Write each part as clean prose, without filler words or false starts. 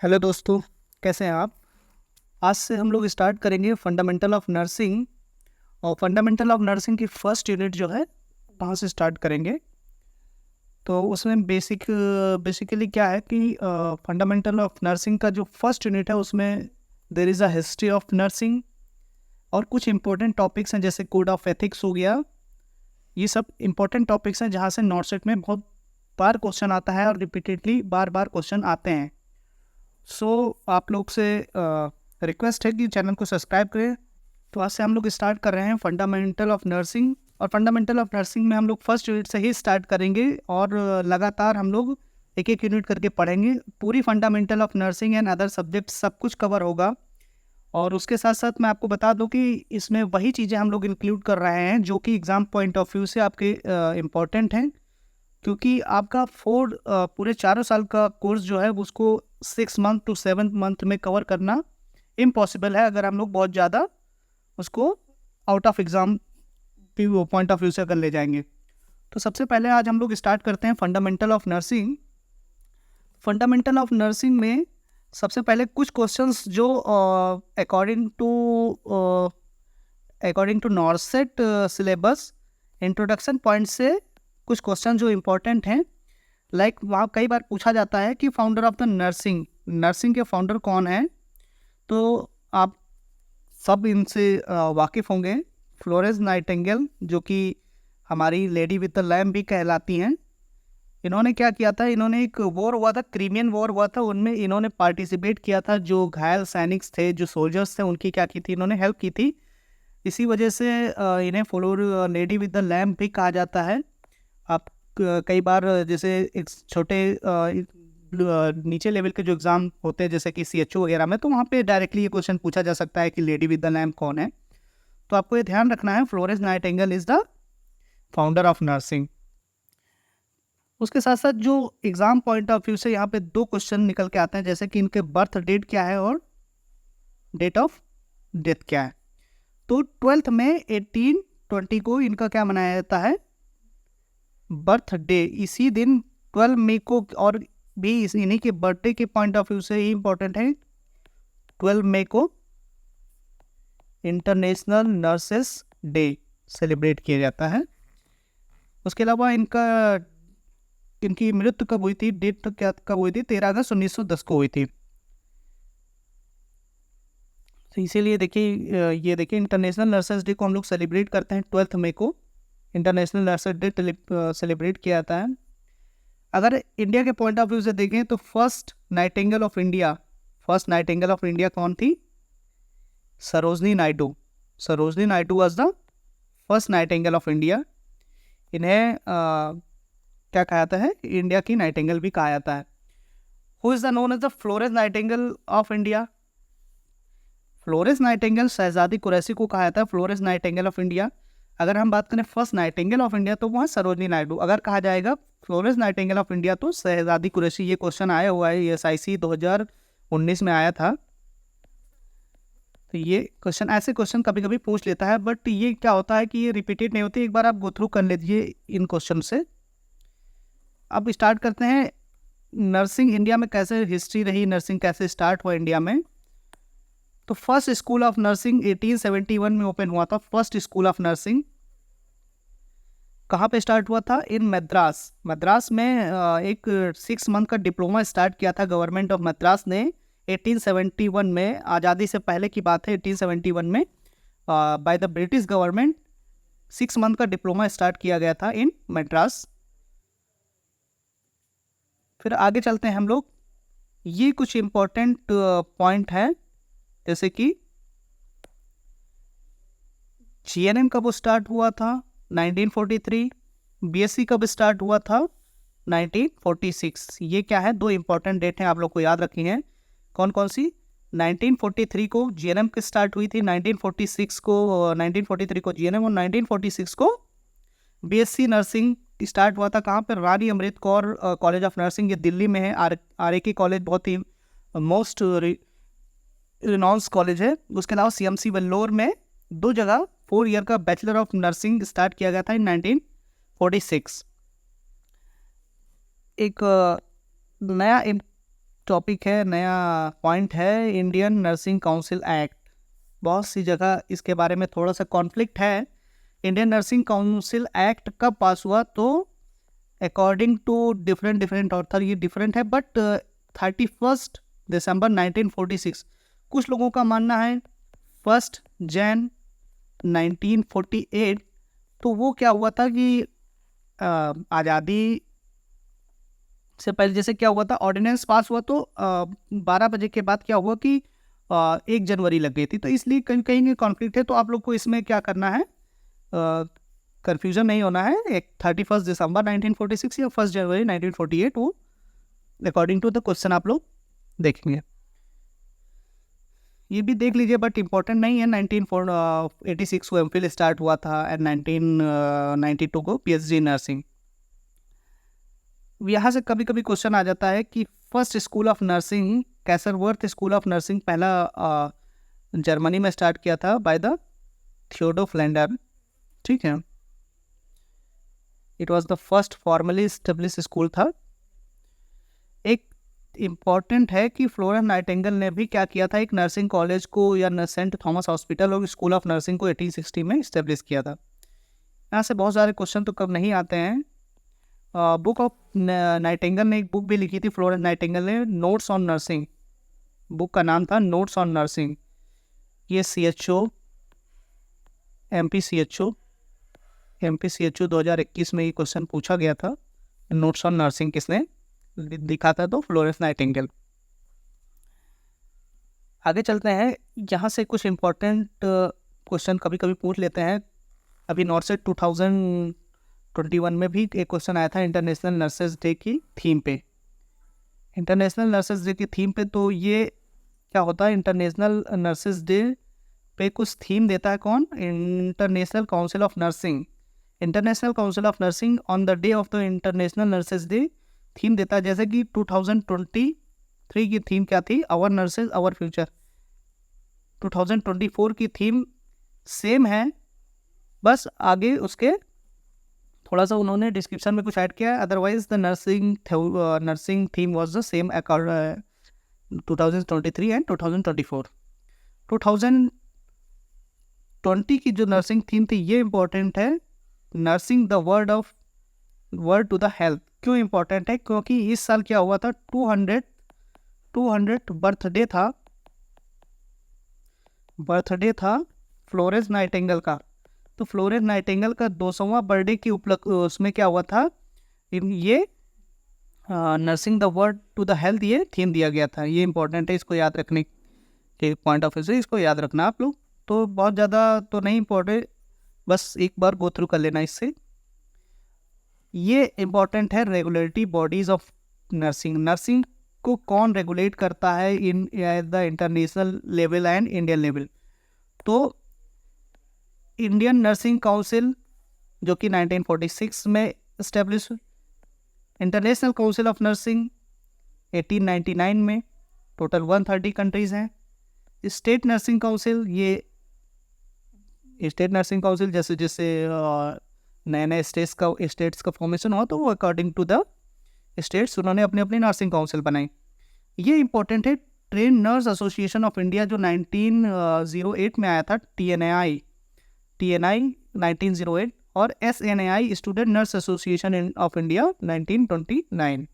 Hello दोस्तों, कैसे हैं आप। आज से हम लोग स्टार्ट करेंगे फंडामेंटल ऑफ नर्सिंग। और फंडामेंटल ऑफ नर्सिंग की फर्स्ट यूनिट जो है वहाँ से स्टार्ट करेंगे। तो उसमें बेसिकली क्या है कि फंडामेंटल ऑफ नर्सिंग का जो फर्स्ट यूनिट है उसमें there is a history of nursing और कुछ इंपॉर्टेंट टॉपिक्स हैं जैसे कोड ऑफ एथिक्स हो गया। ये सब इंपॉर्टेंट टॉपिक्स हैं जहाँ से नॉट सेट में बहुत बार क्वेश्चन आता है और रिपीटेडली बार बार क्वेश्चन आते हैं। आप लोग से रिक्वेस्ट है कि चैनल को सब्सक्राइब करें। तो आज से हम लोग स्टार्ट कर रहे हैं फंडामेंटल ऑफ नर्सिंग। और फंडामेंटल ऑफ नर्सिंग में हम लोग फर्स्ट यूनिट से ही स्टार्ट करेंगे और लगातार हम लोग एक एक यूनिट करके पढ़ेंगे। पूरी fundamental of nursing and other subject सब कुछ कवर होगा। और उसके साथ साथ मैं आपको बता दूं कि इसमें वही चीज़ें हम लोग इंक्लूड कर रहे हैं जो कि एग्ज़ाम पॉइंट ऑफ व्यू से आपके इम्पॉर्टेंट हैं। क्योंकि आपका पूरे 4 साल का कोर्स जो है उसको 6 मंथ टू 7 मंथ में कवर करना इम्पॉसिबल है अगर हम लोग बहुत ज़्यादा उसको out of exam point of view से अगर ले जाएंगे। तो सबसे पहले आज हम लोग स्टार्ट करते हैं fundamental of nursing. Fundamental of nursing में सबसे पहले कुछ क्वेश्चंस जो according to NORCET syllabus introduction point से कुछ क्वेश्चन जो इम्पोर्टेंट हैं। लाइक वहाँ कई बार पूछा जाता है कि फाउंडर ऑफ द नर्सिंग के फाउंडर कौन है। तो आप सब इनसे वाकिफ़ होंगे। फ्लोरेंस नाइटिंगेल जो कि हमारी लेडी विद द लैम्प भी कहलाती हैं। इन्होंने क्या किया था, इन्होंने एक वॉर हुआ था, क्रीमियन वॉर हुआ था, उनमें इन्होंने पार्टिसिपेट किया था। जो घायल सैनिक्स थे, जो सोल्जर्स थे, उनकी क्या की थी, इन्होंने हेल्प की थी। इसी वजह से इन्हें floor lady with the lamp भी कहा जाता है। आप कई बार जैसे एक छोटे नीचे लेवल के जो एग्ज़ाम होते हैं जैसे कि CHO वगैरह में, तो वहाँ पे डायरेक्टली ये क्वेश्चन पूछा जा सकता है कि लेडी विद द लैम्प कौन है। तो आपको ये ध्यान रखना है, Florence Nightingale is the founder of nursing. उसके साथ साथ जो एग्ज़ाम पॉइंट ऑफ व्यू से यहाँ पे 2 क्वेश्चन निकल के आते हैं जैसे कि इनके बर्थ डेट क्या है और डेट ऑफ डेथ क्या है। तो 12 मई 1820 को इनका क्या मनाया जाता है, बर्थडे। इसी दिन 12 मई को, और भी इन्हीं के बर्थडे के पॉइंट ऑफ व्यू से ही इम्पोर्टेंट है, 12 मई को इंटरनेशनल नर्सेस डे सेलिब्रेट किया जाता है। उसके अलावा इनकी मृत्यु कब हुई थी, डेट तो क्या कब हुई थी, 13 अगस्त 1910 को हुई थी। तो इसीलिए देखिए, ये देखिए इंटरनेशनल नर्सेस डे को हम लोग सेलिब्रेट करते हैं 12 मई को। इंटरनेशनल नर्सेस डे सेलिब्रेट किया जाता है। अगर इंडिया के पॉइंट ऑफ व्यू से देखें तो फर्स्ट नाइटिंगेल ऑफ इंडिया कौन थी, Sarojini Naidu was the first Nightingale of India. इन्हें क्या कहा जाता है, इंडिया की नाइटिंगेल भी कहा जाता है। Who is the known as the Florence Nightingale of India. Florence Nightingale Shahzadi Qureshi को कहा जाता है फ्लोरेंस नाइटिंगेल ऑफ इंडिया। अगर हम बात करें फर्स्ट नाइटिंगेल ऑफ इंडिया तो वो है सरोजनी नायडू। अगर कहा जाएगा फ्लोरेंस नाइटिंगेल ऑफ इंडिया तो शहजादी कुरैशी। ये क्वेश्चन आया हुआ है, ये SIC 2019 में आया था। तो ये क्वेश्चन, ऐसे क्वेश्चन कभी कभी पूछ लेता है, बट ये क्या होता है कि ये रिपीटेड नहीं होती। एक बार आप गो थ्रू कर लीजिए इन क्वेश्चन से। अब स्टार्ट करते हैं नर्सिंग इंडिया में कैसे हिस्ट्री रही, नर्सिंग कैसे स्टार्ट हुआ इंडिया में। तो फर्स्ट स्कूल ऑफ नर्सिंग 1871 में ओपन हुआ था। फर्स्ट स्कूल ऑफ नर्सिंग कहाँ पे स्टार्ट हुआ था, इन मद्रास में एक 6 मंथ का डिप्लोमा स्टार्ट किया था गवर्नमेंट ऑफ मद्रास ने 1871 में। आज़ादी से पहले की बात है, 1871 में by the British government 6 month का डिप्लोमा स्टार्ट किया गया था इन मद्रास। फिर आगे चलते हैं हम लोग। ये कुछ इम्पोर्टेंट पॉइंट है जैसे कि GNM कब स्टार्ट हुआ था, 1943। BSc कब स्टार्ट हुआ था, 1946। ये क्या है, 2 इंपॉर्टेंट डेट हैं, आप लोग को याद रखनी है। कौन कौन सी, 1943 को GNM की स्टार्ट हुई थी, 1943 को GNM और 1946 को BSc नर्सिंग स्टार्ट हुआ था। कहाँ पर, रानी Amrit Kaur college of nursing, ये दिल्ली में है। RAK कॉलेज बहुत ही मोस्ट रिनाउंस कॉलेज है। उसके अलावा CMC वेल्लोर में 2 जगह 4 ईयर का बैचलर ऑफ नर्सिंग स्टार्ट किया गया था इन 1946। एक नया टॉपिक है, नया पॉइंट है इंडियन नर्सिंग काउंसिल एक्ट। बहुत सी जगह इसके बारे में थोड़ा सा कॉन्फ्लिक्ट है। इंडियन नर्सिंग काउंसिल एक्ट कब पास हुआ, तो अकॉर्डिंग टू डिफरेंट ऑथर ये डिफरेंट है, बट 31 दिसंबर 1946। कुछ लोगों का मानना है 1 जैन 1948। तो वो क्या हुआ था कि आज़ादी से पहले जैसे क्या हुआ था, ऑर्डिनेंस पास हुआ तो 12 बजे के बाद क्या हुआ कि 1 जनवरी लग गई थी, तो इसलिए कहीं कहीं कॉन्फ्लिक्ट है। तो आप लोग को इसमें क्या करना है, कन्फ्यूजन नहीं होना है। एक 31 दिसंबर 1946 या 1 जनवरी 1948, वो अकॉर्डिंग टू द क्वेश्चन आप लोग देखेंगे। ये भी देख लीजिए, बट इम्पोर्टेंट नहीं है। 1986 को एमफिल स्टार्ट हुआ था एंड 1992 को पीएचडी नर्सिंग। यहाँ से कभी कभी क्वेश्चन आ जाता है कि first school of nursing, Kaiserswerth school of nursing पहला जर्मनी में स्टार्ट किया था बाय द थियोडोर फ्लेंडर। ठीक है, it was the first formally establish school था। एक इम्पॉर्टेंट है कि फ्लोरेंस नाइटिंगेल ने भी क्या किया था, एक नर्सिंग कॉलेज को या सेंट थॉमस हॉस्पिटल और स्कूल ऑफ नर्सिंग को 1860 में इस्टेब्लिश किया था। यहाँ से बहुत सारे क्वेश्चन तो कब नहीं आते हैं। बुक ऑफ नाइटिंगेल ने एक बुक भी लिखी थी, फ्लोरेंस नाइटिंगेल ने, नोट्स ऑन नर्सिंग। बुक का नाम था नोट्स ऑन नर्सिंग। ये MPCHO 2021 में ये क्वेश्चन पूछा गया था, नोट्स ऑन नर्सिंग किसने लिखा था, तो फ्लोरेंस नाइटिंगेल। आगे चलते हैं, यहाँ से कुछ इम्पोर्टेंट क्वेश्चन कभी कभी पूछ लेते हैं। अभी नॉर्सेट 2021 में भी एक क्वेश्चन आया था इंटरनेशनल नर्सेज डे की थीम पे। इंटरनेशनल नर्सेज डे की थीम पे तो ये क्या होता है, इंटरनेशनल नर्सेज डे पे कुछ थीम देता है कौन, international council of nursing. International council of nursing on the day of the international nurses day theme देता है। जैसे कि 2023 की थीम क्या थी, आवर नर्सेज आवर फ्यूचर। 2024 की थीम सेम है, बस आगे उसके थोड़ा सा उन्होंने डिस्क्रिप्शन में कुछ ऐड किया है। Otherwise the nursing theme was the same 2023 and 2024। 2020 की जो नर्सिंग थीम थी ये इम्पोर्टेंट है, nursing the word to the health. क्यों इम्पोर्टेंट है, क्योंकि इस साल क्या हुआ था, 200 बर्थडे था फ्लोरेंस नाइटिंगेल का। तो फ्लोरेंस नाइटिंगेल का 200वां बर्थडे की उपलक्ष्य उसमें क्या हुआ था, ये nursing the word to the health ये थीम दिया गया था। ये इंपॉर्टेंट है, इसको याद रखने के पॉइंट ऑफ व्यू से इसको याद रखना आप लोग। तो बहुत ज़्यादा तो नहीं इम्पोर्टेंट, बस एक बार गो थ्रू कर लेना इससे। ये इम्पॉर्टेंट है, regulatory bodies of nursing. Nursing को कौन रेगुलेट करता है in the international level and Indian level. तो इंडियन नर्सिंग काउंसिल जो कि 1946 में establish, international council of nursing 1899 में, टोटल 130 कंट्रीज़ हैं। स्टेट नर्सिंग काउंसिल, ये स्टेट नर्सिंग काउंसिल जैसे जैसे नए नए स्टेट्स का फॉर्मेशन हुआ तो वो अकॉर्डिंग टू द स्टेट्स उन्होंने अपनी अपनी नर्सिंग काउंसिल बनाई। ये इंपॉर्टेंट है, train nurse association of India जो 1908 में आया था, TNI 1908, और SNAI student nurse association of India 1929।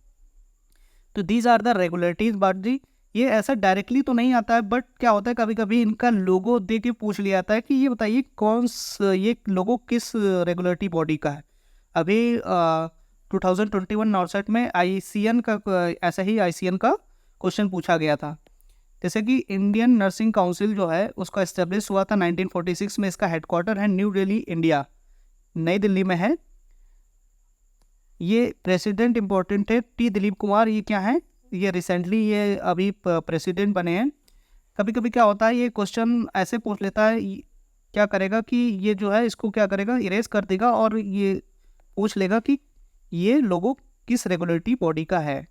तो these are the regulatories body. ये ऐसा डायरेक्टली तो नहीं आता है, बट क्या होता है कभी कभी इनका लोगो दे के पूछ लिया जाता है कि ये बताइए ये लोगो किस रेगुलेटरी बॉडी का है। अभी 2021 नॉर्सेट में ICN का ऐसा ही ICN का क्वेश्चन पूछा गया था। जैसे कि इंडियन नर्सिंग काउंसिल जो है उसका इस्टेब्लिश हुआ था 1946 में। इसका हेडक्वार्टर है न्यू दिल्ली, इंडिया, नई दिल्ली में है। ये प्रेसिडेंट इंपॉर्टेंट है, T दिलीप कुमार। ये क्या है, ये रिसेंटली ये अभी प्रेसिडेंट बने हैं। कभी कभी क्या होता है, ये क्वेश्चन ऐसे पूछ लेता है, क्या करेगा कि ये जो है इसको क्या करेगा, इरेज कर देगा और ये पूछ लेगा कि ये लोगो किस रेगुलेटरी बॉडी का है।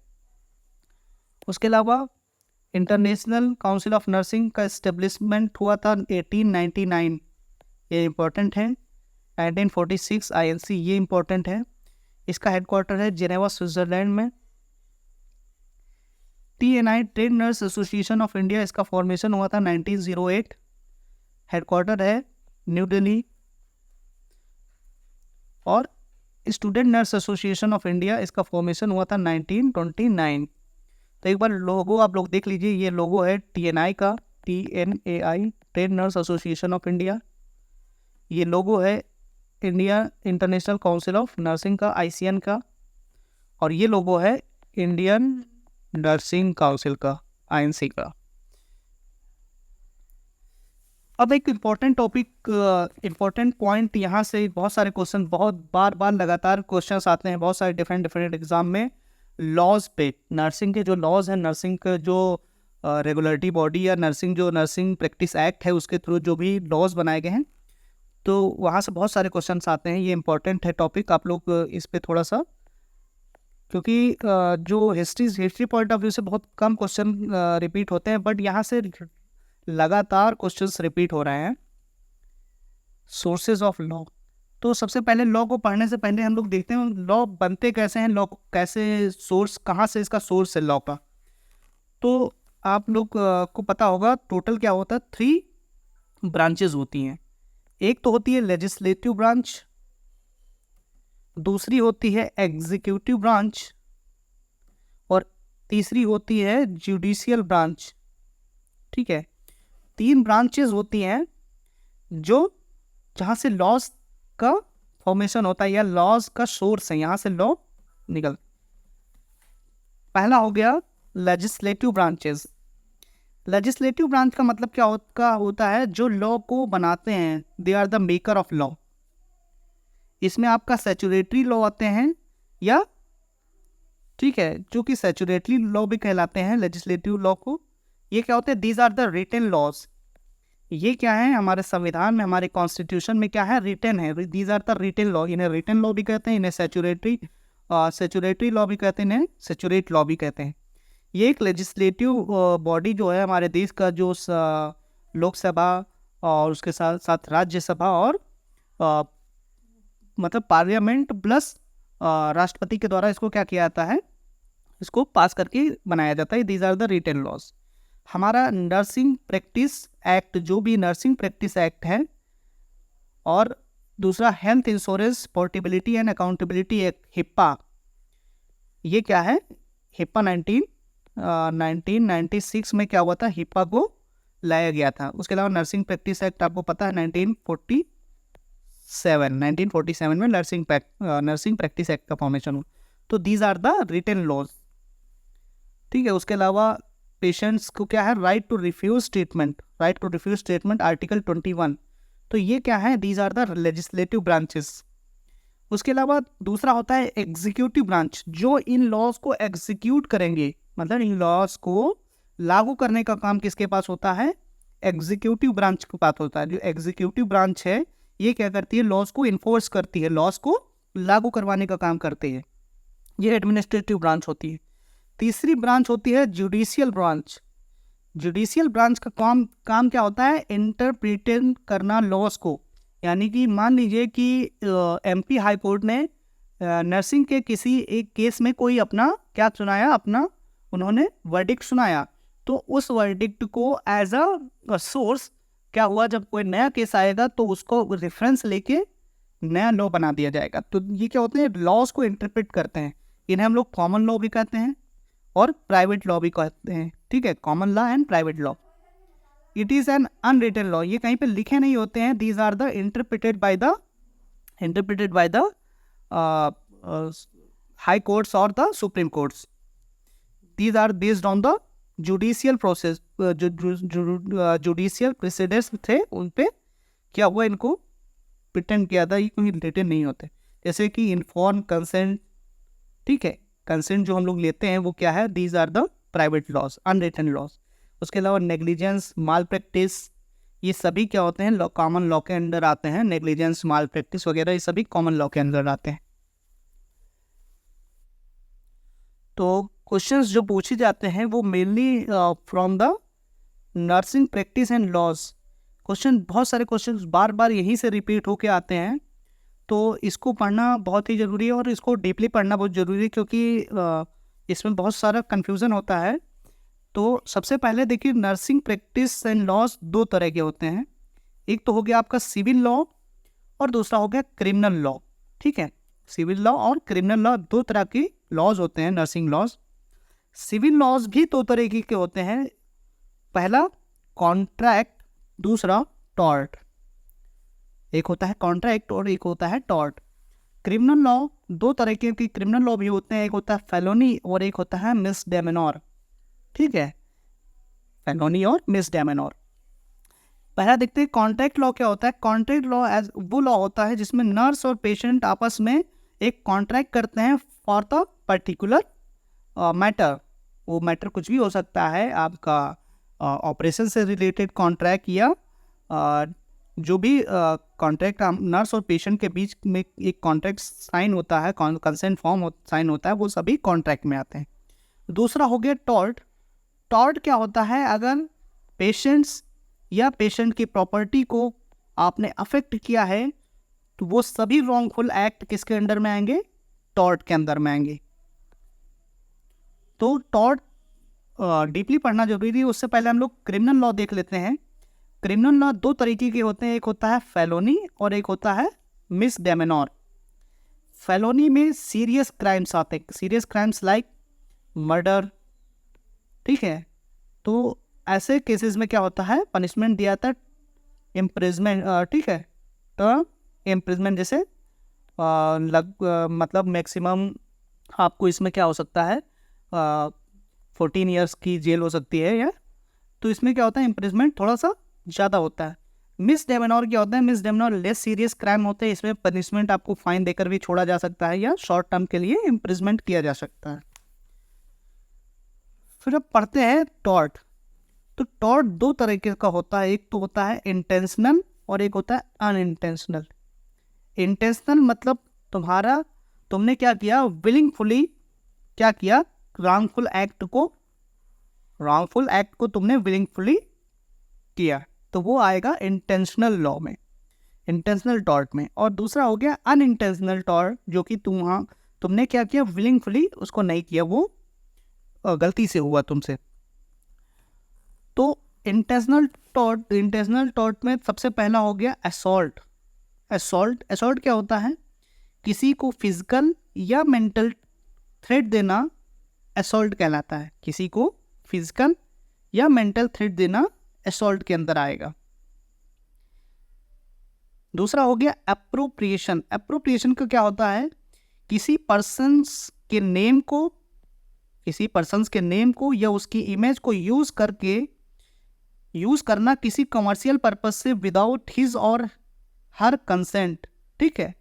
उसके अलावा इंटरनेशनल काउंसिल ऑफ नर्सिंग का इस्टेब्लिशमेंट हुआ था 1899, ये इम्पोर्टेंट है। 1946 INC, ये इम्पोर्टेंट है। इसका हेडक्वार्टर है जिनेवा, स्विट्जरलैंड में। TNI train nurse association of India, इसका फॉर्मेशन हुआ था 1908, हेडक्वार्टर है न्यू दिल्ली। और student nurse association of India, इसका फॉर्मेशन हुआ था 1929। तो एक बार लोगो आप लोग देख लीजिए, ये लोगो है TNI का, TNAI train nurse association of India. ये लोगो है India international council of nursing का, ICN का। और ये लोगो है इंडियन नर्सिंग काउंसिल का, INC का। अब एक इम्पॉर्टेंट टॉपिक, इम्पॉर्टेंट पॉइंट, यहाँ से बहुत सारे क्वेश्चन, बहुत बार बार लगातार क्वेश्चंस आते हैं बहुत सारे डिफरेंट एग्जाम में, लॉज पे। नर्सिंग के जो लॉज हैं, नर्सिंग का जो रेगुलेटरी बॉडी या नर्सिंग प्रैक्टिस एक्ट है, उसके थ्रू जो भी लॉज बनाए गए हैं, तो वहाँ से बहुत सारे क्वेश्चंस आते हैं। ये इम्पॉर्टेंट है टॉपिक, आप लोग इस पे थोड़ा सा, क्योंकि जो हिस्ट्री पॉइंट ऑफ व्यू से बहुत कम क्वेश्चन रिपीट होते हैं, बट यहाँ से लगातार क्वेश्चंस रिपीट हो रहे हैं। सोर्सेज ऑफ लॉ, तो सबसे पहले लॉ को पढ़ने से पहले हम लोग देखते हैं लॉ बनते कैसे हैं, लॉ कैसे, सोर्स कहाँ से इसका सोर्स है लॉ का। तो आप लोग को पता होगा टोटल क्या होता है, 3 ब्रांचेज होती हैं। एक तो होती है लेजिस्लेटिव ब्रांच, दूसरी होती है एग्जीक्यूटिव ब्रांच, और तीसरी होती है जुडिशियल ब्रांच। ठीक है, 3 ब्रांचेस होती हैं जो जहाँ से लॉज का फॉर्मेशन होता है या लॉज का सोर्स है, यहाँ से लॉ निकल। पहला हो गया लेजिस्लेटिव ब्रांचेस। लेजिस्लेटिव ब्रांच का मतलब क्या होता है, जो लॉ को बनाते हैं, they are the maker of law. इसमें आपका सैचुरेटरी लॉ आते हैं, या ठीक है, जो कि सैचुरेटरी लॉ भी कहलाते हैं लेजिस्लेटिव लॉ को। ये क्या होते हैं, these are the written laws. ये क्या है, हमारे संविधान में, हमारे कॉन्स्टिट्यूशन में क्या है, रिटन है। These are the written law. इन्हें रिटन लॉ भी कहते हैं, इन्हें सैचुरेटरी लॉ भी कहते हैं, इन्हें सैचुरेट लॉ भी कहते हैं। ये एक लेजिस्लेटिव बॉडी जो है हमारे देश का, जो लोकसभा और उसके साथ साथ राज्यसभा और मतलब पार्लियामेंट प्लस राष्ट्रपति के द्वारा इसको क्या किया जाता है, इसको पास करके बनाया जाता है। These are the written laws. हमारा नर्सिंग प्रैक्टिस एक्ट, जो भी नर्सिंग प्रैक्टिस एक्ट है, और दूसरा health insurance portability and accountability act, HIPAA. ये क्या है, हिप्पा 1996 में क्या हुआ था, हिप्पा को लाया गया था। उसके अलावा नर्सिंग प्रैक्टिस एक्ट आपको पता है 1947 में नर्सिंग प्रैक्टिस एक्ट का फॉर्मेशन हुआ। तो these are the written laws. ठीक है, उसके अलावा पेशेंट्स को क्या है, right to refuse treatment, article 21। तो ये क्या है, these are the legislative branches. उसके अलावा दूसरा होता है एग्जीक्यूटिव ब्रांच, जो इन लॉज को एग्जीक्यूट करेंगे, मतलब इन लॉज को लागू करने का काम किसके पास होता है, एग्जीक्यूटिव ब्रांच के पास होता है। जो एग्जीक्यूटिव ब्रांच है, ये क्या करती है, लॉज को इन्फोर्स करती है, लॉज को लागू करवाने का काम करती है। ये एडमिनिस्ट्रेटिव ब्रांच होती है। तीसरी ब्रांच होती है जुडिशियल ब्रांच। जुडिशियल ब्रांच का काम क्या होता है, इंटरप्रिटेट करना लॉज को। यानी कि मान लीजिए कि MP हाई कोर्ट ने नर्सिंग के किसी एक केस में कोई अपना क्या सुनाया, अपना उन्होंने वर्डिक्ट सुनाया, तो उस वर्डिक्ट को एज अ सोर्स क्या हुआ, जब कोई नया केस आएगा तो उसको रेफरेंस लेके नया लॉ बना दिया जाएगा। तो ये क्या होते हैं, लॉज को इंटरप्रेट करते हैं। इन्हें हम लोग कॉमन लॉ भी कहते हैं और प्राइवेट लॉ भी कहते हैं। ठीक है, common law and private law. It is an unwritten law, ये कहीं पे लिखे नहीं होते हैं। These are the interpreted by the high courts और the supreme courts. These are based on the judicial process, जो जुडिशियल प्रेसिडेंट्स थे उन पे क्या हुआ, इनको प्रिटेंड किया था, ये कोई रिटन नहीं होते। जैसे कि इन्फॉर्म कंसेंट, ठीक है, कंसेंट जो हम लोग लेते हैं वो क्या है, these are the private laws, unwritten laws. उसके अलावा नेग्लिजेंस, माल प्रैक्टिस, ये सभी क्या होते हैं, कॉमन लॉ के अंडर आते हैं। नेग्लिजेंस, माल प्रैक्टिस वगैरह ये सभी कॉमन लॉ के अंदर आते हैं। तो क्वेश्चंस जो पूछे जाते हैं वो mainly from the nursing practice and laws. बहुत सारे क्वेश्चंस बार बार यहीं से रिपीट होके आते हैं, तो इसको पढ़ना बहुत ही ज़रूरी है और इसको डीपली पढ़ना बहुत ज़रूरी है, क्योंकि इसमें बहुत सारा कन्फ्यूज़न होता है तो सबसे पहले देखिए, नर्सिंग प्रैक्टिस एंड लॉज दो तरह के होते हैं। एक तो हो गया आपका सिविल लॉ और दूसरा हो गया क्रिमिनल लॉ। ठीक है, सिविल लॉ और क्रिमिनल लॉ दो तरह के लॉज होते हैं, नर्सिंग लॉज। सिविल लॉज भी दो तरह के होते हैं, पहला कॉन्ट्रैक्ट, दूसरा टॉर्ट। एक होता है कॉन्ट्रैक्ट और एक होता है टॉर्ट। क्रिमिनल लॉ दो तरह के क्रिमिनल लॉ भी होते हैं, एक होता है फेलोनी और एक होता है मिसडेमेनर। ठीक है, फेलोनी और मिसडेमेनर। पहला देखते हैं कॉन्ट्रैक्ट लॉ क्या होता है। कॉन्ट्रैक्ट लॉ एज वो लॉ होता है जिसमें नर्स और पेशेंट आपस में एक कॉन्ट्रैक्ट करते हैं फॉर द पर्टिकुलर मैटर। वो मैटर कुछ भी हो सकता है, आपका ऑपरेशन से रिलेटेड कॉन्ट्रैक्ट या जो भी कॉन्ट्रैक्ट नर्स और पेशेंट के बीच में एक कॉन्ट्रैक्ट साइन होता है, कंसेंट फॉर्म साइन होता है, वो सभी कॉन्ट्रैक्ट में आते हैं। दूसरा हो गया टॉर्ट। टॉर्ट क्या होता है, अगर पेशेंट्स या पेशेंट की प्रॉपर्टी को आपने अफेक्ट किया है तो वो सभी रॉन्गफुल एक्ट किसके अंडर में आएंगे, टॉर्ट के अंदर में आएंगे। तो टॉर्ट डीपली पढ़ना जरूरी है, उससे पहले हम लोग क्रिमिनल लॉ देख लेते हैं। क्रिमिनल लॉ दो तरीके के होते हैं, एक होता है फेलोनी और एक होता है मिसडेमेनर। फेलोनी में सीरियस क्राइम्स आते हैं, सीरियस क्राइम्स लाइक मर्डर। ठीक है, तो ऐसे केसेस में क्या होता है, पनिशमेंट दिया जाता है इम्प्रिजमेंट। ठीक है, तो इम्प्रिजमेंट जैसे मतलब मैक्सिमम आपको इसमें क्या हो सकता है, 14 ईयर्स की जेल हो सकती है या, तो इसमें क्या होता है इम्प्रिजमेंट थोड़ा सा ज़्यादा होता है। मिसडेमेनर क्या होता है, मिसडेमेनर लेस सीरियस क्राइम होते हैं, इसमें पनिशमेंट आपको फाइन देकर भी छोड़ा जा सकता है या शॉर्ट टर्म के लिए इम्प्रिजमेंट किया जा सकता है। फिर अब पढ़ते हैं टॉर्ट। तो टॉर्ट दो तरीके का होता है, एक तो होता है इंटेंशनल और एक होता है अनइंटेंशनल। इंटेंशनल मतलब तुमने क्या किया, विलिंगफुली क्या किया, रॉन्गफुल एक्ट को तुमने विलिंगफुली किया, तो वो आएगा इंटेंशनल लॉ में, इंटेंशनल टॉर्ट में। और दूसरा हो गया अनइंटेंशनल टॉर्ट, जो कि तुमने क्या किया, विलिंगफुली उसको नहीं किया, वो गलती से हुआ तुमसे। तो इंटेंशनल टॉर्ट में सबसे पहला हो गया असॉल्ट। असॉल्ट क्या होता है, किसी को फिजिकल या मेंटल थ्रेट देना असॉल्ट कहलाता है। किसी को फिजिकल या मेंटल थ्रेट देना असॉल्ट के अंदर आएगा। दूसरा हो गया एप्रोप्रिएशन। एप्रोप्रिएशन का क्या होता है, किसी पर्सन्स के नेम को या उसकी इमेज को यूज करना किसी कमर्शियल पर्पस से विदाउट हिज और हर कंसेंट। ठीक है,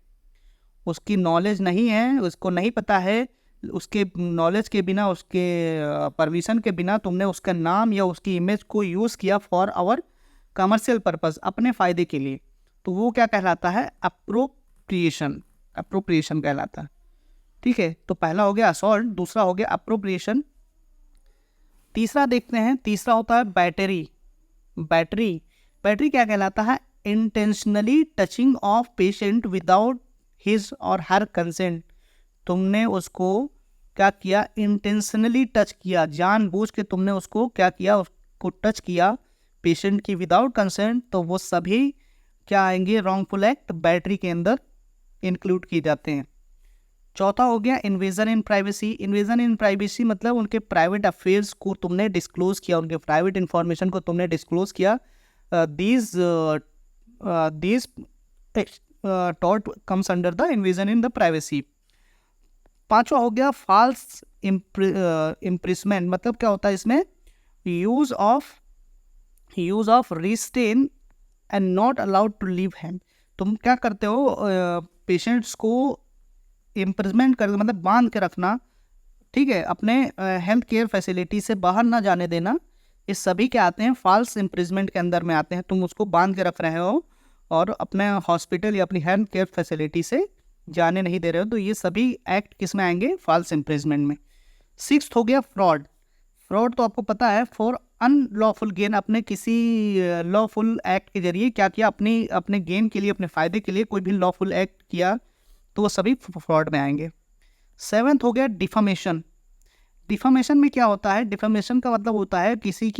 उसकी नॉलेज नहीं है, उसको नहीं पता है, उसके नॉलेज के बिना, उसके परमिशन के बिना तुमने उसका नाम या उसकी इमेज को यूज़ किया फॉर आवर कमर्शियल पर्पस, अपने फ़ायदे के लिए, तो वो क्या कहलाता है, अप्रोप्रिएशन कहलाता है। ठीक है, तो पहला हो गया असॉल्ट, दूसरा हो गया अप्रोप्रिएशन। तीसरा देखते हैं, तीसरा होता है बैटरी क्या कहलाता है, intentionally touching of patient without his और हर कंसेंट। तुमने उसको क्या किया, इंटेंशनली टच किया, जानबूझ के तुमने उसको क्या किया, उसको टच किया पेशेंट की विदाउट कंसेंट, तो वो सभी क्या आएंगे, रॉन्गफुल एक्ट बैटरी के अंदर इंक्लूड किए जाते हैं। चौथा हो गया इन्वेजन इन प्राइवेसी। इन्वेजन इन प्राइवेसी मतलब उनके प्राइवेट अफेयर्स को तुमने डिस्क्लोज किया, उनके प्राइवेट इंफॉर्मेशन को तुमने डिस्क्लोज किया। These tort comes under the invasion in the privacy. पांचवा हो गया फॉल्स इम्प्रिजमेंट। मतलब क्या होता है इसमें, use of restrain and not allowed to leave him. तुम क्या करते हो, पेशेंट्स को इम्प्रिजमेंट कर, मतलब बांध के रखना, ठीक है, अपने हेल्थ केयर फैसिलिटी से बाहर ना जाने देना, ये सभी क्या आते हैं, फॉल्स इम्प्रिजमेंट के अंदर में आते हैं। तुम उसको बांध के रख रहे हो और अपने हॉस्पिटल या अपनी हेल्थ केयर फैसिलिटी से जाने नहीं दे रहे हो, तो ये सभी एक्ट किस में आएंगे, फॉल्स इम्प्रिजमेंट में। सिक्स्थ हो गया फ्रॉड तो आपको पता है, फॉर अनलॉफुल गेन, अपने किसी लॉफुल एक्ट के जरिए क्या किया, अपने गेन के लिए, अपने फ़ायदे के लिए कोई भी लॉफुल एक्ट किया, तो वो सभी फ्रॉड में आएंगे। सेवेंथ हो गया डिफामेशन। डिफामेशन में क्या होता है, डिफामेशन का मतलब होता है किसी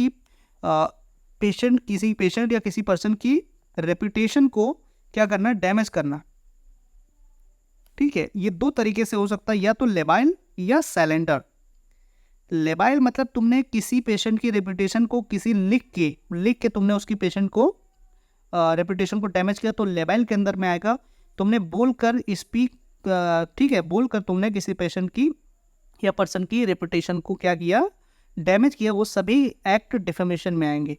पेशेंट या किसी पर्सन की रेपुटेशन को क्या करना, डैमेज करना। ठीक है, ये दो तरीके से हो सकता है, या तो लेबाइल या सैलेंडर। लेबाइल मतलब तुमने किसी पेशेंट की रेपुटेशन को किसी लिख के तुमने उसकी पेशेंट को रेपुटेशन को डैमेज किया, तो लेबाइल के अंदर में आएगा। तुमने बोलकर स्पीक, ठीक है, बोलकर तुमने किसी पेशेंट की या पर्सन की रेपुटेशन को क्या किया, डैमेज किया, वो सभी एक्ट डिफेमेशन में आएंगे।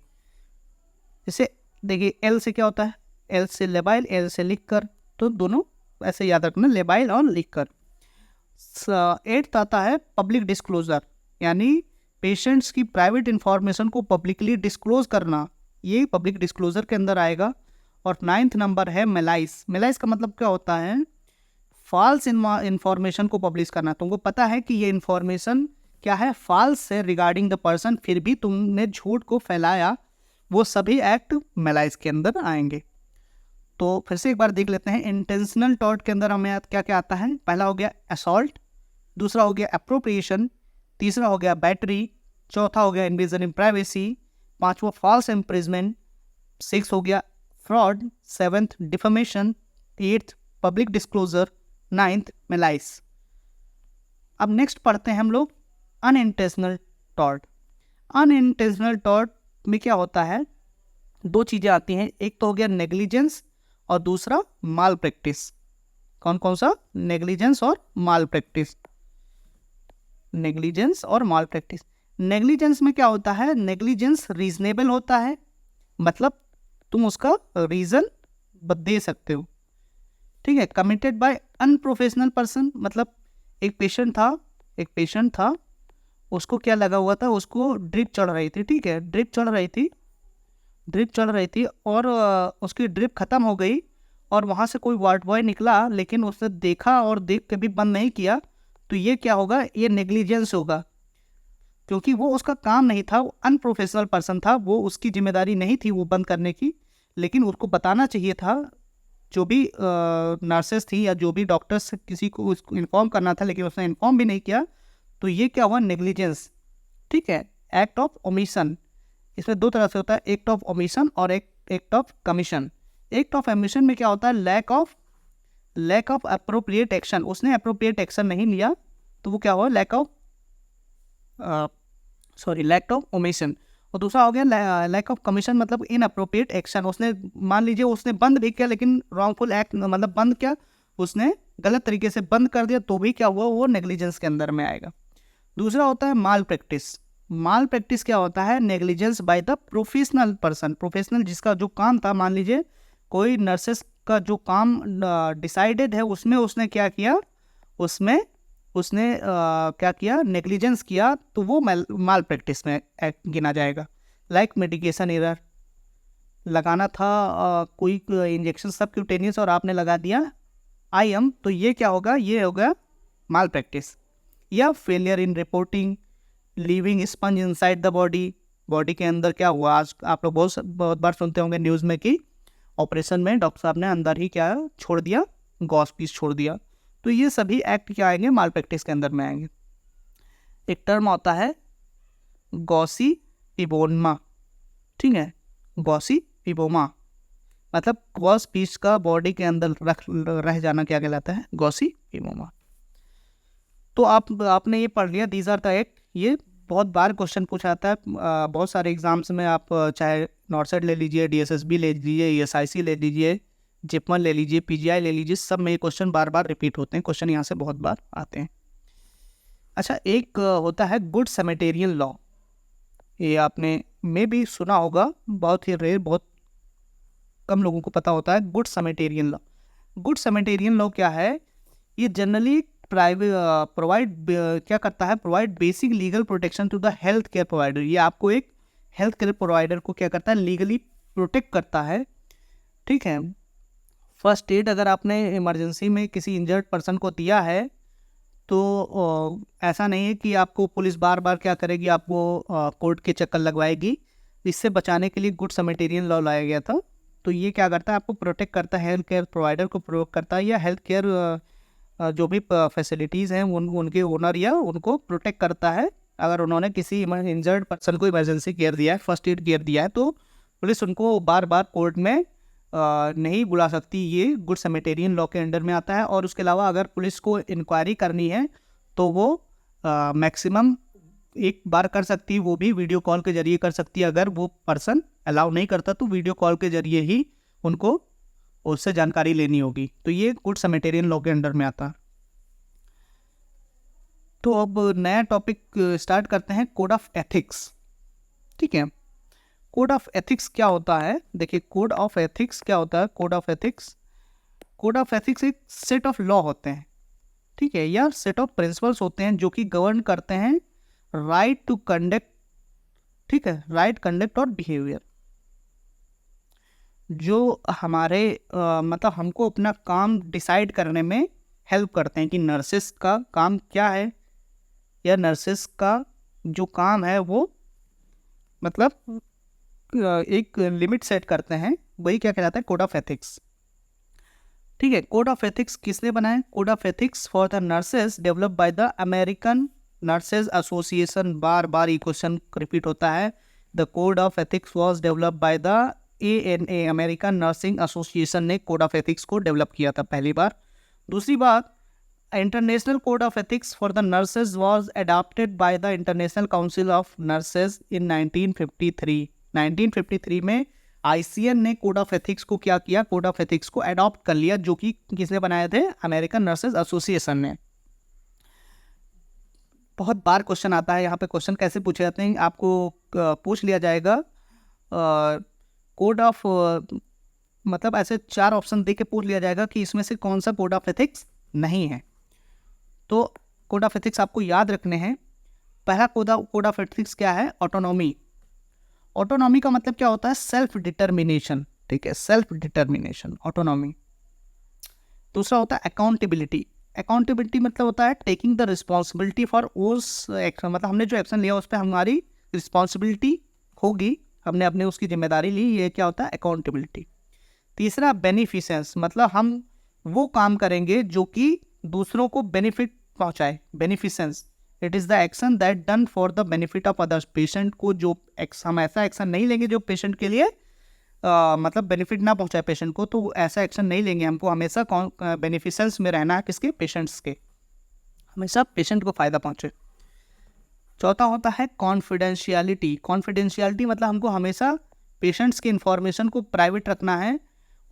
जैसे देखिए एल से क्या होता है, एल से लेबाइल, एल से लिखकर, तो दोनों ऐसे याद रखना, लेबाइल और लिखकर। 8th आता है पब्लिक डिस्क्लोजर, यानी पेशेंट्स की प्राइवेट इंफॉर्मेशन को पब्लिकली डिस्क्लोज करना, ये पब्लिक डिस्क्लोजर के अंदर आएगा। और 9th नंबर है मेलाइस। मेलाइस का मतलब क्या होता है, फॉल्स इंफॉर्मेशन को पब्लिश करना। तुमको पता है कि ये इंफॉर्मेशन क्या है, फॉल्स है रिगार्डिंग द पर्सन, फिर भी तुमने झूठ को फैलाया, वो सभी एक्ट मेलाइस के अंदर आएंगे। तो फिर से एक बार देख लेते हैं। इंटेंशनल टॉर्ट के अंदर हमें क्या क्या आता है, पहला हो गया असॉल्ट, दूसरा हो गया अप्रोप्रिएशन, तीसरा हो गया बैटरी, चौथा हो गया इन्वेजन इन प्राइवेसी, पांचवा फॉल्स इम्प्रिजमेंट, 6 हो गया fraud, 7th defamation, 8th public disclosure, 9th मेलाइस। अब नेक्स्ट पढ़ते हैं हम लोग अनइंटेंशनल टॉर्ट। अनइंटेंशनल टॉर्ट में क्या होता है, दो चीज़ें आती हैं, एक तो हो गया नेग्लिजेंस और दूसरा माल प्रैक्टिस। कौन कौन सा, नेग्लिजेंस और माल प्रैक्टिस। नेग्लिजेंस और माल प्रैक्टिस। नेग्लिजेंस में क्या होता है, नेग्लिजेंस रीजनेबल होता है, मतलब तुम उसका रीज़न दे सकते हो। ठीक है, कमिटेड बाय अनप्रोफेशनल पर्सन, मतलब एक पेशेंट था, उसको क्या लगा हुआ था, उसको ड्रिप चढ़ रही थी। ठीक है, ड्रिप चढ़ रही थी और उसकी ड्रिप ख़त्म हो गई और वहाँ से कोई वार्ड बॉय निकला, लेकिन उसने देखा और देख के भी बंद नहीं किया, तो ये क्या होगा, ये नेग्लिजेंस होगा, क्योंकि वो उसका काम नहीं था, वो अनप्रोफेशनल पर्सन था, वो उसकी जिम्मेदारी नहीं थी वो बंद करने की, लेकिन उसको बताना चाहिए था, जो भी नर्सेस थी या जो भी डॉक्टर्स, किसी को उसको इन्फॉर्म करना था, लेकिन उसने इन्फॉर्म भी नहीं किया, तो ये क्या हुआ, नेग्लिजेंस। ठीक है, एक्ट ऑफ ओमिशन, इसमें दो तरह से होता है, एक्ट ऑफ ओमिशन और act of commission. Act of omission में क्या होता है, लैक ऑफ अप्रोप्रिएट एक्शन, उसने अप्रोप्रिएट एक्शन नहीं लिया, तो वो क्या हुआ, लैक ऑफ ओमिशन। और दूसरा हो गया लैक ऑफ कमीशन, मतलब इनअप्रोप्रिएट एक्शन, उसने मान लीजिए उसने बंद भी किया, लेकिन रॉन्गफुल एक्ट, मतलब बंद किया, उसने गलत तरीके से बंद कर दिया, तो भी क्या हुआ, वो नेग्लिजेंस के अंदर में आएगा। दूसरा होता है माल प्रैक्टिस। माल प्रैक्टिस क्या होता है, negligence by the professional person, professional जिसका जो काम था, मान लीजिए कोई नर्सेस का जो काम डिसाइडेड है, उसमें उसने क्या किया, उसने क्या किया, नेग्लिजेंस किया, तो वो माल प्रैक्टिस में गिना जाएगा। लाइक मेडिकेशन एरर, लगाना था कोई इंजेक्शन सबक्यूटेनियस और आपने लगा दिया IM, तो ये क्या होगा, ये होगा माल प्रैक्टिस। या failure in reporting, leaving sponge inside the body के अंदर क्या हुआ, आज आप लोग बहुत बार सुनते होंगे न्यूज़ में कि ऑपरेशन में डॉक्टर साहब ने अंदर ही क्या छोड़ दिया, गॉस पीस छोड़ दिया, तो ये सभी एक्ट क्या आएंगे, माल प्रैक्टिस के अंदर में आएंगे। एक टर्म होता है गॉसी पिबोमा, ठीक है, गॉसी पिबोमा मतलब गॉस पीस का बॉडी के अंदर रह जाना क्या कहलाता है, गॉसी पिबोमा। तो आपने ये पढ़ लिया, दीज आर द एक्ट। ये बहुत बार क्वेश्चन पूछा आता है बहुत सारे एग्जाम्स में, आप चाहे नॉर्सेट ले लीजिए, DSSB ले लीजिए, ESIC ले लीजिए, जिपमन ले लीजिए, PGI ले लीजिए, सब में ये क्वेश्चन बार बार रिपीट होते हैं, क्वेश्चन यहाँ से बहुत बार आते हैं। अच्छा, एक होता है गुड सैनिटेरियन लॉ, ये आपने में भी सुना होगा, बहुत ही रेयर, बहुत कम लोगों को पता होता है good sanitarian law. Good sanitarian law क्या है, ये जनरली प्रोवाइड क्या करता है, provide basic legal protection to the health care provider. ये आपको एक हेल्थ केयर प्रोवाइडर को क्या करता है, लीगली प्रोटेक्ट करता है। ठीक है, फर्स्ट एड अगर आपने इमरजेंसी में किसी इंजर्ड पर्सन को दिया है, तो ऐसा नहीं है कि आपको पुलिस बार बार क्या करेगी, आपको कोर्ट के चक्कर लगवाएगी। इससे बचाने के लिए गुड सैनिटेरियन लॉ लाया गया था। तो ये क्या करता है, आपको प्रोटेक्ट करता है, हेल्थ केयर प्रोवाइडर को प्रोटेक्ट करता है, या हेल्थ केयर जो भी फैसिलिटीज़ हैं उनके ओनर या उनको प्रोटेक्ट करता है अगर उन्होंने किसी इंजर्ड पर्सन को इमरजेंसी केयर दिया है, फर्स्ट एड केयर दिया है, तो पुलिस उनको बार बार कोर्ट में नहीं बुला सकती। ये गुड समैरिटन लॉ के अंडर में आता है। और उसके अलावा अगर पुलिस को इंक्वायरी करनी है तो वो मैक्सिमम एक बार कर सकती है, वो भी वीडियो कॉल के जरिए कर सकती है। अगर वो पर्सन अलाउ नहीं करता तो वीडियो कॉल के जरिए ही उनको उससे जानकारी लेनी होगी। तो ये गुड समैरिटन लॉ के अंडर में आता है। तो अब नया टॉपिक स्टार्ट करते हैं, कोड ऑफ एथिक्स। ठीक है, कोड ऑफ एथिक्स क्या होता है? देखिए, कोड ऑफ एथिक्स क्या होता है? कोड ऑफ एथिक्स एक सेट ऑफ लॉ होते हैं, ठीक है, या सेट ऑफ प्रिंसिपल्स होते हैं जो कि गवर्न करते हैं राइट टू कंडक्ट, ठीक है, राइट कंडक्ट और बिहेवियर, जो हमारे मतलब हमको अपना काम डिसाइड करने में हेल्प करते हैं कि नर्सेस का काम क्या है, या नर्सेस का जो काम है वो मतलब एक लिमिट सेट करते हैं, वही क्या कहलाता है? Code of ethics. ठीक है, कोड ऑफ एथिक्स किसने बनाया? Code of ethics for the nurses develop by the American nurses association. बार बार ये क्वेश्चन रिपीट होता है। The code of ethics was develop by the ANA, American nursing association ने कोड ऑफ एथिक्स को develop किया था पहली बार। दूसरी बात, international code of ethics for the nurses was adopted by the international council of nurses इन 1953। 1953 में ICN ने कोड ऑफ एथिक्स को क्या किया? कोड ऑफ एथिक्स को अडॉप्ट कर लिया, जो कि किसने बनाए थे? अमेरिकन नर्सेज एसोसिएशन ने। बहुत बार क्वेश्चन आता है यहाँ पे। क्वेश्चन कैसे पूछे जाते हैं? आपको पूछ लिया जाएगा कोड ऑफ मतलब ऐसे 4 ऑप्शन दे के पूछ लिया जाएगा कि इसमें से कौन सा कोड ऑफ एथिक्स नहीं है। तो कोड ऑफ एथिक्स आपको याद रखने हैं। पहला कोड ऑफ एथिक्स क्या है? ऑटोनॉमी। ऑटोनॉमी का मतलब क्या होता है? सेल्फ डिटर्मिनेशन, ठीक है, सेल्फ डिटर्मिनेशन, ऑटोनॉमी। दूसरा होता है अकाउंटेबिलिटी। अकाउंटेबिलिटी मतलब होता है टेकिंग द रिस्पॉन्सिबिलिटी फॉर उस एक्शन, मतलब हमने जो एक्शन लिया उस पर हमारी रिस्पॉन्सिबिलिटी होगी, हमने अपने उसकी जिम्मेदारी ली, ये क्या होता है? अकाउंटेबिलिटी। तीसरा बेनिफिसेंस, मतलब हम वो काम करेंगे जो कि दूसरों को बेनिफिट पहुंचाए। Beneficence, it is the action that done for the benefit of others. Patient को जो हम ऐसा एक्शन नहीं लेंगे जो पेशेंट के लिए मतलब बेनिफिट ना पहुंचाए पेशेंट को, तो ऐसा एक्शन नहीं लेंगे। हमको हमेशा बेनिफिसेंस में रहना है, किसके? पेशेंट्स के, हमेशा पेशेंट को फ़ायदा पहुंचे। चौथा होता है कॉन्फिडेंशियलिटी। कॉन्फिडेंशियलिटी मतलब हमको हमेशा पेशेंट्स की इंफॉर्मेशन को प्राइवेट रखना है,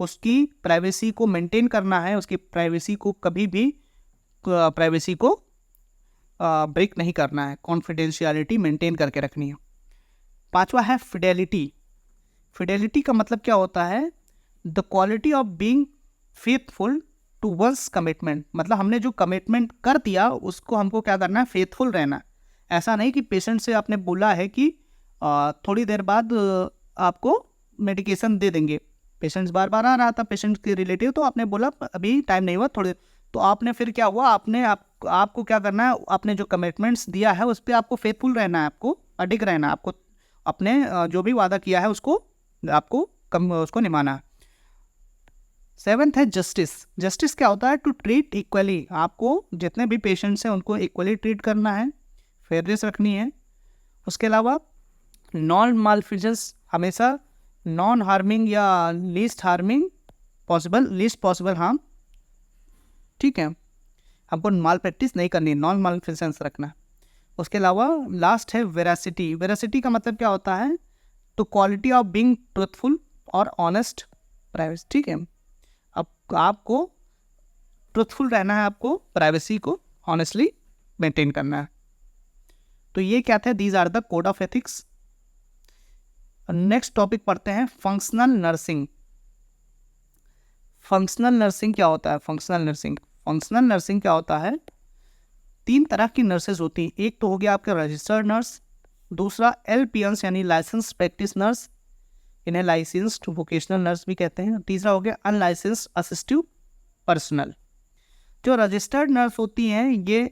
उसकी प्राइवेसी को मेंटेन करना है, उसकी प्राइवेसी को कभी भी प्राइवेसी को ब्रेक नहीं करना है, कॉन्फिडेंशियलिटी मेंटेन करके रखनी है। पांचवा है फिडेलिटी। फिडेलिटी का मतलब क्या होता है? The quality of being faithful to one's commitment, मतलब हमने जो कमिटमेंट कर दिया उसको हमको क्या करना है? फेथफुल रहना। ऐसा नहीं कि पेशेंट से आपने बोला है कि थोड़ी देर बाद आपको मेडिकेशन दे देंगे, पेशेंट्स बार बार आ रहा था, पेशेंट के रिलेटिव, तो आपने बोला अभी टाइम नहीं हुआ थोड़े, तो आपने फिर क्या हुआ? आपने आपको क्या करना है? आपने जो कमिटमेंट्स दिया है उस पर आपको फेथफुल रहना है, आपको अडिग रहना है, आपको अपने जो भी वादा किया है उसको आपको उसको निभाना है। 7th है जस्टिस। जस्टिस क्या होता है? टू ट्रीट इक्वली, आपको जितने भी पेशेंट्स हैं उनको इक्वली ट्रीट करना है, फेयरनेस रखनी है। उसके अलावा नॉन मालफिजेंस, हमेशा नॉन हार्मिंग या least harming possible, least possible harm, ठीक है, हमको माल प्रैक्टिस नहीं करनी, नॉन मालफिजेंस रखना। उसके अलावा लास्ट है वेरासिटी। वेरासिटी का मतलब क्या होता है? तो क्वालिटी ऑफ बीइंग ट्रूथफुल और ऑनेस्ट प्राइवेसी, ठीक है, अब आपको ट्रूथफुल रहना है, आपको प्राइवेसी को ऑनेस्टली मेंटेन करना है। तो ये क्या थे? These are the code of ethics. Next topic पढ़ते हैं, फंक्शनल नर्सिंग। फंक्शनल नर्सिंग क्या होता है? फंक्शनल नर्सिंग क्या होता है? 3 तरह की नर्सेज होती हैं। एक तो हो गया आपके रजिस्टर्ड नर्स, दूसरा LPNs यानी लाइसेंस प्रैक्टिस नर्स, इन्हें लाइसेंस्ड वोकेशनल नर्स भी कहते हैं। तीसरा हो गया अनलाइसेंस्ड असिस्टिव पर्सनल। जो रजिस्टर्ड नर्स होती हैं ये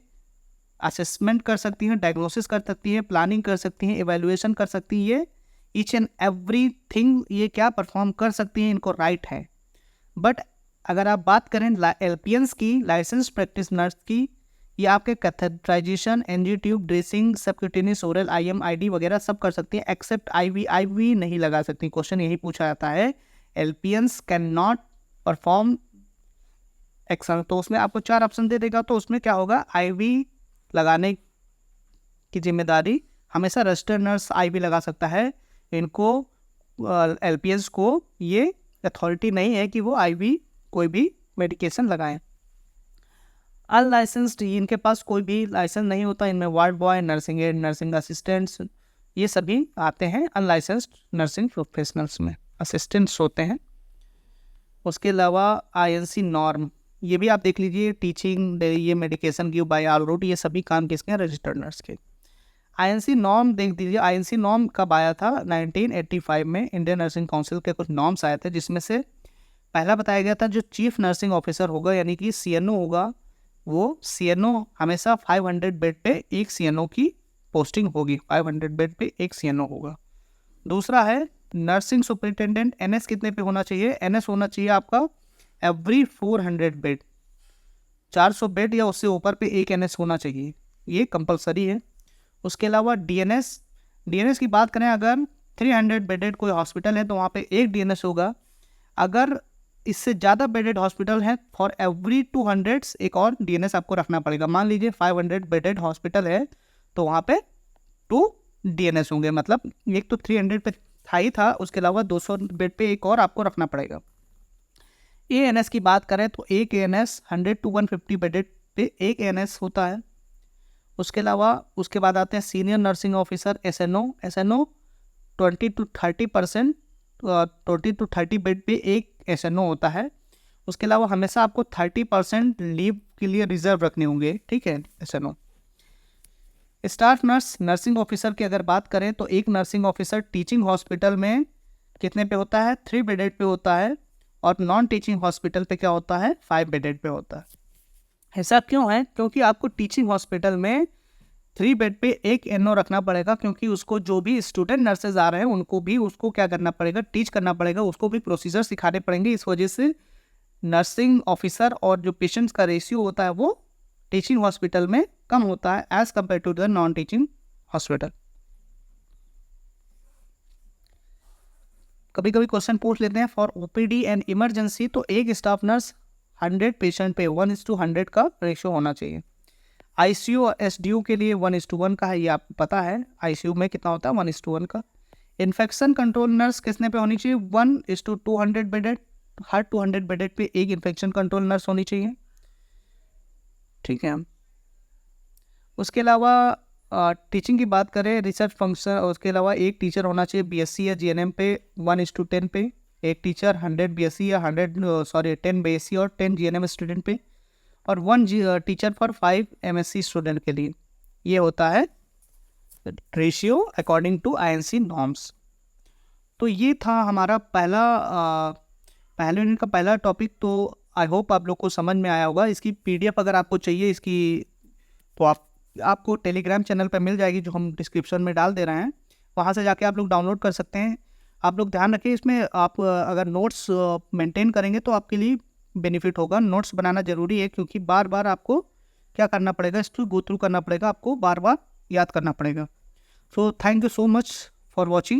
असेसमेंट कर सकती हैं, डायग्नोसिस कर सकती हैं, प्लानिंग कर सकती हैं, एवेल्युएशन कर सकती है, ये ईच एंड एवरीथिंग ये क्या परफॉर्म कर सकती हैं, इनको राइट है। बट अगर आप बात करें LPNs की, लाइसेंस प्रैक्टिस नर्स की, ये आपके catheterisation, NG tube, dressing, subcutaneous, oral, IM, ID वगैरह सब कर सकती हैं, एक्सेप्ट IV नहीं लगा सकती। क्वेश्चन यही पूछा जाता है, LPNs can not perform action. तो उसमें आपको 4 ऑप्शन दे देगा, तो उसमें क्या होगा, IV लगाने की जिम्मेदारी हमेशा रजिस्टर्ड नर्स IV लगा सकता है। इनको LPNs को ये अथॉरिटी नहीं है कि वो IV कोई भी मेडिकेशन लगाएं। अनलाइसेंस्ड, इनके पास कोई भी लाइसेंस नहीं होता। इनमें ward boy, nursing aide, nursing assistants ये सभी आते हैं अनलाइसेंस्ड नर्सिंग प्रोफेशनल्स में, असिस्टेंट्स होते हैं। उसके अलावा INC नॉर्म, ये भी आप देख लीजिए, टीचिंग, ये medication give by all route, ये सभी काम किसके हैं, रजिस्टर्ड नर्स के। INC नॉर्म देख दीजिए, INC नॉर्म कब आया था, 1985 में इंडियन नर्सिंग काउंसिल के कुछ नॉर्म्स आए थे, जिसमें से पहला बताया गया था जो चीफ नर्सिंग ऑफिसर होगा यानी कि CNO होगा, वो CNO हमेशा 500 बेड पे एक CNO की पोस्टिंग होगी, 500 बेड पे एक CNO होगा। दूसरा है नर्सिंग सुपरिटेंडेंट, NS कितने पे होना चाहिए, NS होना चाहिए आपका एवरी 400 बेड, 400 बेड या उससे ऊपर पे एक NS होना चाहिए, ये कंपलसरी है। उसके अलावा DNS की बात करें, अगर 300 बेडेड कोई हॉस्पिटल है तो वहाँ पे एक DNS होगा। अगर इससे ज़्यादा बेडेड हॉस्पिटल है, फॉर एवरी 200 एक और DNS आपको रखना पड़ेगा। मान लीजिए 500 बेडेड हॉस्पिटल है तो वहाँ पे 2 DNS होंगे, मतलब एक तो 300 पे था ही था, उसके अलावा 200 बेड पे एक और आपको रखना पड़ेगा। ANS की बात करें तो एक ANS 100 to 150 बेडेड पे एक ANS होता है। उसके अलावा उसके बाद आते हैं senior nursing officer, SNO 20 to 30% 20 to 30 bed पे एक SNO होता है। उसके अलावा हमेशा आपको 30% लीव के लिए रिजर्व रखने होंगे, ठीक है, SNO। Staff nurse, nursing officer की अगर बात करें तो एक नर्सिंग ऑफिसर टीचिंग हॉस्पिटल में कितने पे होता है, 3 बेडेड पे होता है, और नॉन टीचिंग हॉस्पिटल पे क्या होता है, 5 बेडेड पे होता है। ऐसा क्यों है, क्योंकि आपको टीचिंग हॉस्पिटल में 3 बेड पे एक NO रखना पड़ेगा, क्योंकि उसको जो भी स्टूडेंट नर्सेज आ रहे हैं उनको भी उसको क्या करना पड़ेगा, टीच करना पड़ेगा, उसको भी प्रोसीजर सिखाने पड़ेंगे। इस वजह से नर्सिंग ऑफिसर और जो पेशेंट्स का रेशियो होता है वो टीचिंग हॉस्पिटल में कम होता है as compare to the non teaching hospital. कभी कभी क्वेश्चन पूछ लेते हैं फॉर OPD एंड इमरजेंसी, तो एक स्टाफ नर्स 100 पेशेंट पे 1:100 का रेशियो होना चाहिए। ICU और SDU के लिए 1:1 का है, ये आपको पता है। ICU में कितना होता है, 1:1 का। इन्फेक्शन कंट्रोल नर्स कितने पे होनी चाहिए, 1:200 बेडेड, हर 200 बेडेड पे एक इन्फेक्शन कंट्रोल नर्स होनी चाहिए, ठीक है। उसके अलावा टीचिंग की बात करें, रिसर्च फंक्शन, उसके अलावा एक टीचर होना चाहिए BSc या GNM पे 1:10 पे, एक टीचर 100 BSc या 10 BSc और 10 GNM स्टूडेंट पे, और 1 टीचर फॉर 5 MSc स्टूडेंट के लिए। ये होता है ratio according to INC norms. तो ये था हमारा पहले यूनिट का पहला टॉपिक। तो आई होप आप लोग को समझ में आया होगा। इसकी PDF अगर आपको चाहिए इसकी, तो आपको टेलीग्राम चैनल पर मिल जाएगी, जो हम डिस्क्रिप्शन में डाल दे रहे हैं, वहाँ से जाके आप लोग डाउनलोड कर सकते हैं। आप लोग ध्यान रखिए, इसमें आप अगर नोट्स मेंटेन करेंगे तो आपके लिए बेनिफिट होगा। नोट्स बनाना ज़रूरी है, क्योंकि बार बार आपको क्या करना पड़ेगा, इसको गो थ्रू करना पड़ेगा, आपको बार बार याद करना पड़ेगा। So thank you so much for watching.